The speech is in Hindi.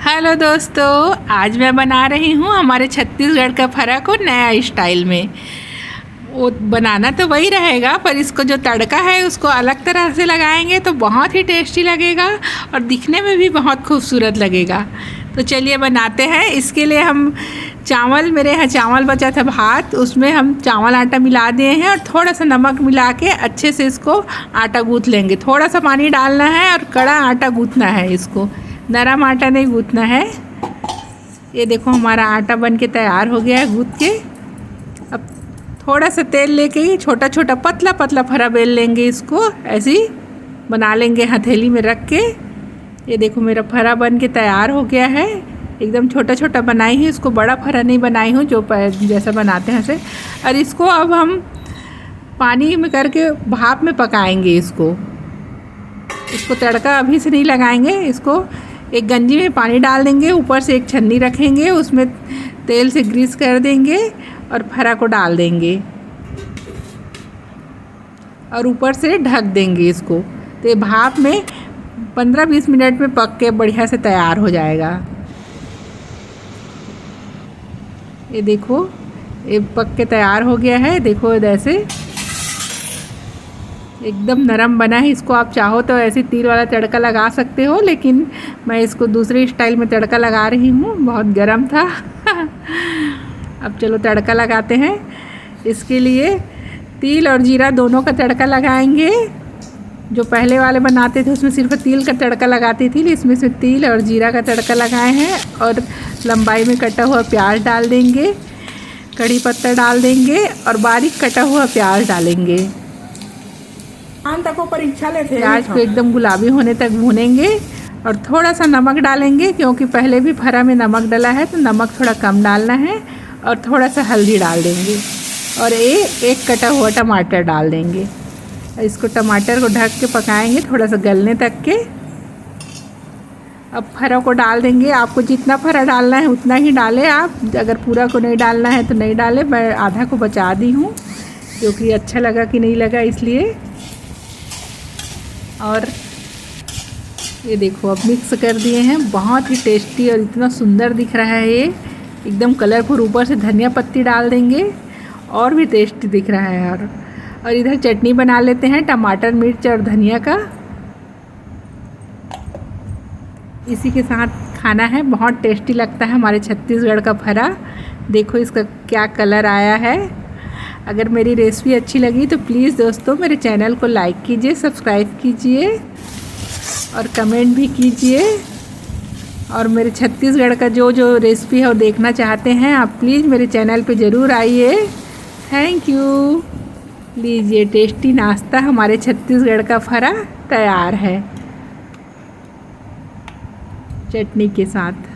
हेलो दोस्तों, आज मैं बना रही हूँ हमारे छत्तीसगढ़ का फरा को नया स्टाइल में। वो बनाना तो वही रहेगा, पर इसको जो तड़का है उसको अलग तरह से लगाएंगे तो बहुत ही टेस्टी लगेगा और दिखने में भी बहुत खूबसूरत लगेगा। तो चलिए बनाते हैं। इसके लिए हम मेरे यहाँ चावल बचा था भात, उसमें हम चावल आटा मिला दिए हैं और थोड़ा सा नमक मिला के अच्छे से इसको आटा गूँथ लेंगे। थोड़ा सा पानी डालना है और कड़ा आटा गूँथना है, इसको नरम आटा नहीं गूँथना है। ये देखो हमारा आटा बन के तैयार हो गया है गूँथ के। अब थोड़ा सा तेल लेके ही छोटा छोटा पतला पतला फरा बेल लेंगे, इसको ऐसे ही बना लेंगे हथेली में रख के। ये देखो मेरा फरा बन के तैयार हो गया है। एकदम छोटा छोटा बनाई हूँ, इसको बड़ा फरा नहीं बनाई हूँ जो जैसा बनाते हैं ऐसे। और इसको अब हम पानी में करके भाप में पकाएंगे। इसको तड़का अभी से नहीं लगाएंगे। इसको एक गंजी में पानी डाल देंगे, ऊपर से एक छन्नी रखेंगे, उसमें तेल से ग्रीस कर देंगे और फरा को डाल देंगे और ऊपर से ढक देंगे इसको। तो ये भाप में 15-20 मिनट में पक के बढ़िया से तैयार हो जाएगा। ये देखो ये पक के तैयार हो गया है। देखो ऐसे एकदम नरम बना है। इसको आप चाहो तो ऐसे तिल वाला तड़का लगा सकते हो, लेकिन मैं इसको दूसरे स्टाइल में तड़का लगा रही हूँ, बहुत गरम था। अब चलो तड़का लगाते हैं। इसके लिए तिल और जीरा दोनों का तड़का लगाएंगे। जो पहले वाले बनाते थे उसमें सिर्फ तिल का तड़का लगाती थी, इसमें से तिल और जीरा का तड़का लगाए हैं। और लंबाई में कटा हुआ प्याज डाल देंगे, कड़ी पत्ता डाल देंगे और बारीक कटा हुआ प्याज डालेंगे। प्याज को एकदम गुलाबी होने तक भूनेंगे और थोड़ा सा नमक डालेंगे, क्योंकि पहले भी फरा में नमक डाला है तो नमक थोड़ा कम डालना है। और थोड़ा सा हल्दी डाल देंगे और एक कटा हुआ टमाटर डाल देंगे। इसको टमाटर को ढक के पकाएंगे थोड़ा सा गलने तक के। अब फरा को डाल देंगे। आपको जितना फरा डालना है उतना ही डालें आप, अगर पूरा को नहीं डालना है तो नहीं डालें। मैं आधा को बचा दी हूँ क्योंकि अच्छा लगा कि नहीं लगा इसलिए। और ये देखो अब मिक्स कर दिए हैं। बहुत ही टेस्टी और इतना सुंदर दिख रहा है ये, एकदम कलरफुल। ऊपर से धनिया पत्ती डाल देंगे और भी टेस्टी दिख रहा है। और इधर चटनी बना लेते हैं टमाटर मिर्च और धनिया का। इसी के साथ खाना है, बहुत टेस्टी लगता है हमारे छत्तीसगढ़ का फरा। देखो इसका क्या कलर आया है। अगर मेरी रेसिपी अच्छी लगी तो प्लीज़ दोस्तों मेरे चैनल को लाइक कीजिए, सब्सक्राइब कीजिए और कमेंट भी कीजिए। और मेरे छत्तीसगढ़ का जो रेसिपी है वो देखना चाहते हैं आप, प्लीज़ मेरे चैनल पे ज़रूर आइए। Thank you. लीजिए टेस्टी नाश्ता हमारे छत्तीसगढ़ का फरा तैयार है चटनी के साथ।